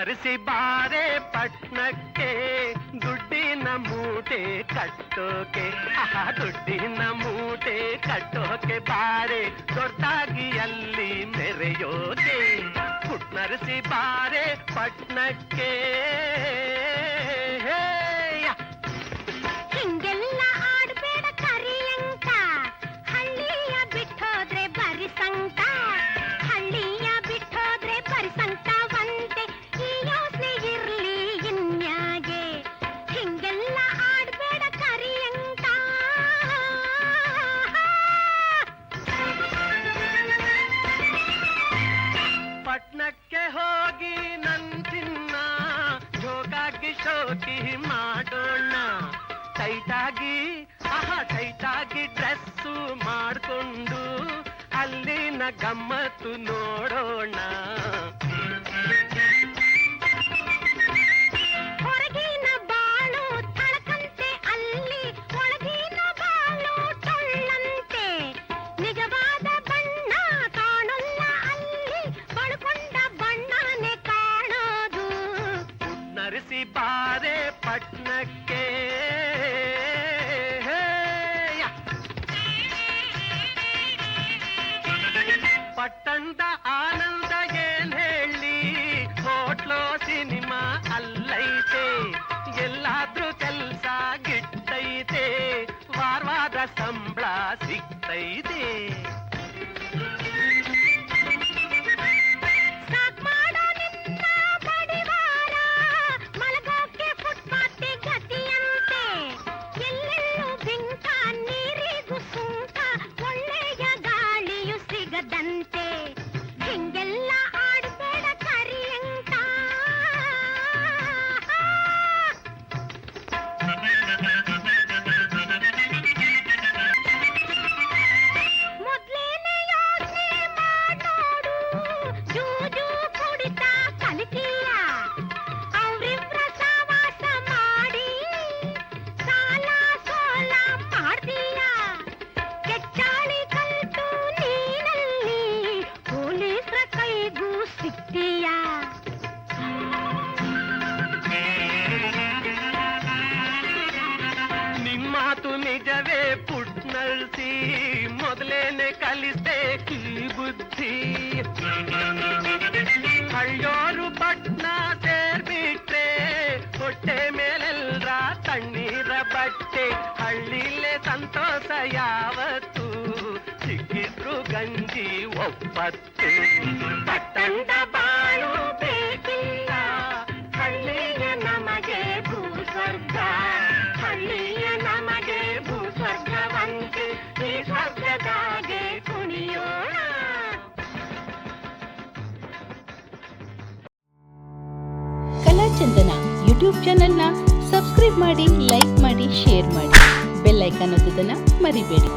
ಪುಟ್ನರಿಸಿ ಬಾರೆ ಪಟ್ನಕ್ಕೆ ದುಡ್ಡಿನ ಮೂಟೆ ಕಟ್ಟೋಕೆ, ದುಡ್ಡಿನ ಮೂಟೆ ಕಟ್ಟೋಕೆ ಬಾರೆ ದೊಡ್ಡಾಗಿ ಅಲ್ಲಿ ಮೆರೆಯೋಕೆ. ಪುಟ್ನರಿಸಿ ಬಾರೆ ಪಟ್ನಕ್ಕೆ. ಹಿಂಗೆಲ್ಲ ಆಡ್ಬೇಡ ಕರಿಯಂಕ, ಹಳ್ಳಿಯ ಬಿಟ್ಟೋದ್ರೆ ಬರಿ ಸಂಕ, ಹಳ್ಳಿಯ ಬಿಟ್ಟೋದ್ರೆ ಬರಿ ಸಂಕವಂತೆ. ಈ ಯೋಚನೆ ಇರ್ಲಿ ಇನ್ಯಾಗೆ, ಹಿಂಗೆಲ್ಲ ಆಡ್ಬೇಡ ಕರಿಯಂಕ. ಪಟ್ನಕ್ಕೆ ಹೋಗಿ ನಂತಿನ್ನ ಜೋಗಾಗಿ ಶೋಕಿ ಮಾಡೋಣ, ಟೈಟಾಗಿ ಟೈಟಾಗಿ ಡ್ರೆಸ್ಸು ಮಾಡ್ಕೊಂಡು ಅಲ್ಲಿನ ಗಮ್ಮತ್ತು ನೋಡೋಣ. ಹೊರಗಿನ ಬಾಳು ತಳಕಂತೆ ಅಲ್ಲಿ, ಒಳಗಿನ ಬಾಳು ಟೊಳ್ಳಂತೆ. ನಿಜವಾದ ಬಣ್ಣ ಕಾಣಲ್ಲ ಅಲ್ಲಿ, ಬಳ್ಕೊಂಡ ಬಣ್ಣನೆ ಕಾಣೋದು. ನರಿಸಿ ಬಾರೆ ಪಟ್ನಕ್ಕೆ. ಪಟ್ಟಣದ ಆನಂದ ಏನ್ ಹೇಳಿ, ಹೋಟ್ಲೋ ಸಿನಿಮಾ ಅಲ್ಲೈತೆ, ಎಲ್ಲಾದ್ರೂ ಕೆಲ್ಸ ಗಿಟ್ಟೈತೆ, ವಾರವಾದ ಸಂಬಳ ಸಿಗ್ತೈತೆ. ಹಿಂಗೆಲ್ಲ ಆಡ್ಬೇಡ ಕರಿಯಂಕ. ಮೊದ್ಲೇನೆ ಯೋಚನೆ ಮಾಡೋಡು, ಜೂಜು ಕುಡಿತ ಕಲಿತೀಯ, ಅವ್ರಿಬ್ರ ಸವಾಸ ಮಾಡಿ ಸಾಲ ಸೋಲ ಮಾಡ್ತೀಯ. ಕೆಚ್ಚಾಳಿ ಕಲ್ತು ನೀನಲ್ಲಿ ಪೊಲೀಸ್ರ ಕೈಗೂ ಸಿಗ್ತೀಯ. ನಿಮ್ಮಾತು ನಿಜವೇ ಪುಟ್ನರ್ಸಿ, ಮೊದಲೇನೆ ಕಲಿಸ್ದೆ ಈ ಬುದ್ಧಿ. ಹಳ್ಳಿಯೋರು ಪಟ್ನ ಸೇರ್ಬಿಟ್ರೆ ಹೊಟ್ಟೆ ಮೇಲೆಲ್ರ ತಣ್ಣೀರ ಬಟ್ಟೆ. ಹಳ್ಳಿಲೇ ಸಂತೋಷ ಯಾವತ್ತು, ಸಿಕ್ಕಿದ್ರು ಗಂಜಿ ಒಪ್ಪತ್ತು. ಪಟ್ಟಣದ ಬಾಳು ಬೇಕಿಲ್ಲ, ಹಳ್ಳಿಯ ನಮಗೆ ಭೂಸ್ವರ್ಗ, ಹಳ್ಳಿಯ ನಮಗೆ ಭೂಸ್ವರ್ಗವಂತೆ, ಈ ಸ್ವರ್ಗದಾಗೆ ಕುಣಿಯೋಣ. ಕಲಾಚಂದನ ಯೂಟ್ಯೂಬ್ ಚಾನೆಲ್ನ ಸಬ್ಸ್ಕ್ರೈಬ್ ಮಾಡಿ, ಲೈಕ್ ಮಾಡಿ, ಶೇರ್ ಮಾಡಿ. ಬೆಲ್ ಐಕಾನ್ ಒತ್ತೋದನ್ನ ಮರಿಬೇಡಿ.